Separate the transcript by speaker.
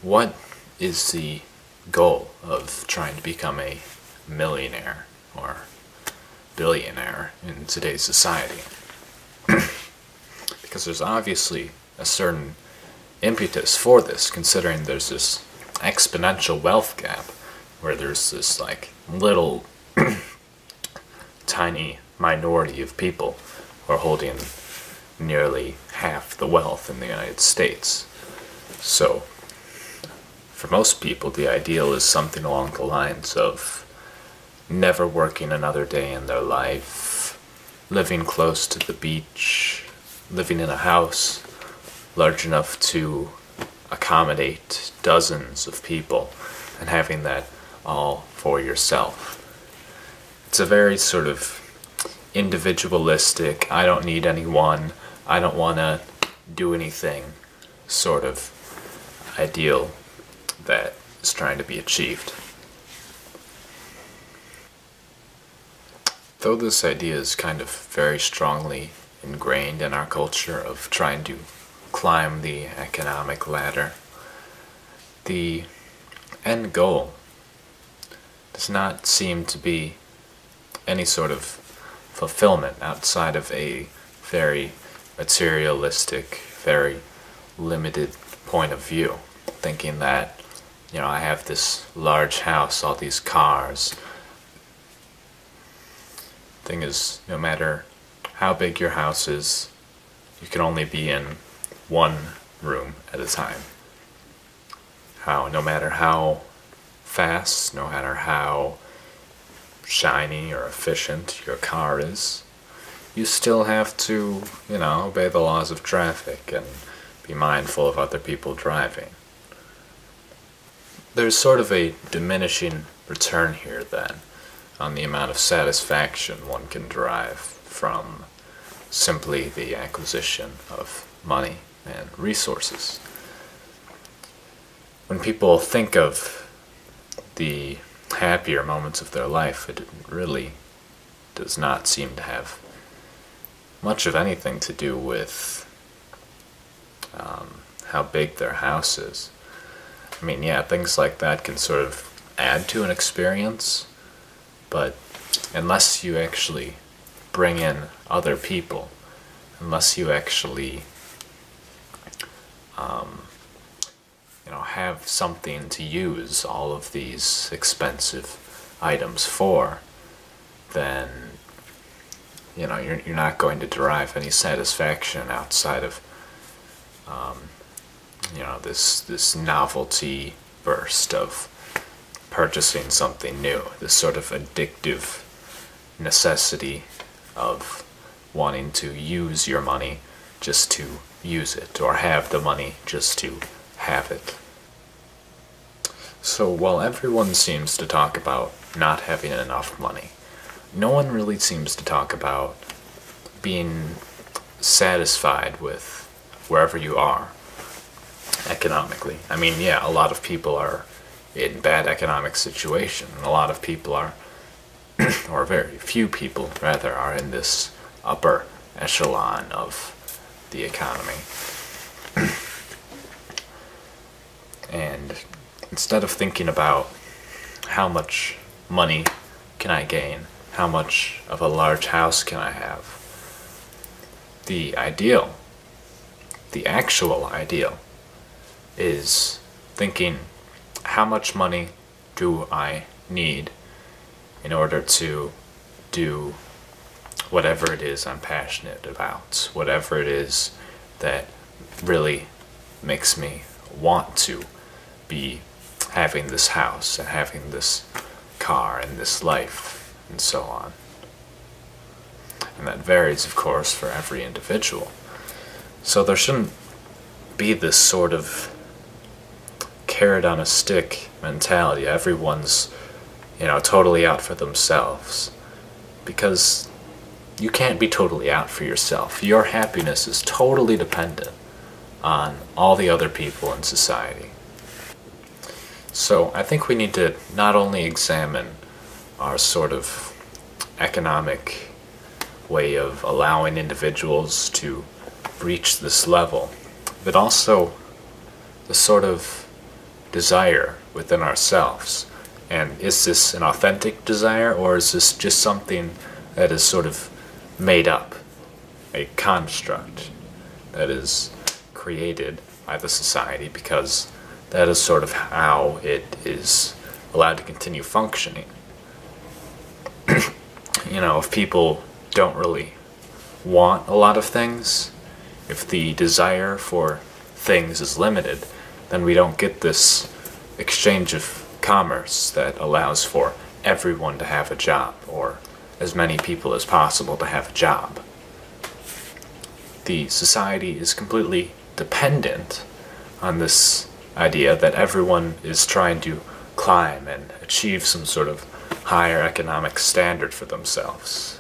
Speaker 1: What is the goal of trying to become a millionaire or billionaire in today's society? Because there's obviously a certain impetus for this, considering there's this exponential wealth gap where there's this like little tiny minority of people who are holding nearly half the wealth in the United States. So for most people, the ideal is something along the lines of never working another day in their life, living close to the beach, living in a house large enough to accommodate dozens of people, and having that all for yourself. It's a very sort of individualistic, I don't need anyone, I don't want to do anything sort of ideal that is trying to be achieved. Though this idea is kind of very strongly ingrained in our culture of trying to climb the economic ladder, the end goal does not seem to be any sort of fulfillment outside of a very materialistic, very limited point of view, thinking that, you know, I have this large house, all these cars. Thing is, no matter how big your house is, you can only be in one room at a time. No matter how fast, no matter how shiny or efficient your car is, you still have to, obey the laws of traffic and be mindful of other people driving. There's sort of a diminishing return here, then, on the amount of satisfaction one can derive from simply the acquisition of money and resources. When people think of the happier moments of their life, it really does not seem to have much of anything to do with how big their house is. I mean, yeah, things like that can sort of add to an experience, but unless you actually bring in other people, unless you actually have something to use all of these expensive items for, then you're not going to derive any satisfaction outside of this novelty burst of purchasing something new, this sort of addictive necessity of wanting to use your money just to use it, or have the money just to have it. So while everyone seems to talk about not having enough money, no one really seems to talk about being satisfied with wherever you are economically. I mean, yeah, a lot of people are in bad economic situation, and a lot of people are, or very few people rather, are in this upper echelon of the economy. And instead of thinking about how much money can I gain, how much of a large house can I have, the ideal, the actual ideal, is thinking, how much money do I need in order to do whatever it is I'm passionate about, whatever it is that really makes me want to be having this house and having this car and this life and so on. And that varies, of course, for every individual. So there shouldn't be this sort of carrot on a stick mentality. Everyone's, totally out for themselves. Because you can't be totally out for yourself. Your happiness is totally dependent on all the other people in society. So I think we need to not only examine our sort of economic way of allowing individuals to reach this level, but also the sort of desire within ourselves. And is this an authentic desire, or is this just something that is sort of made up, a construct that is created by the society because that is sort of how it is allowed to continue functioning? You know, if people don't really want a lot of things, if the desire for things is limited, then we don't get this exchange of commerce that allows for everyone to have a job, or as many people as possible to have a job. The society is completely dependent on this idea that everyone is trying to climb and achieve some sort of higher economic standard for themselves.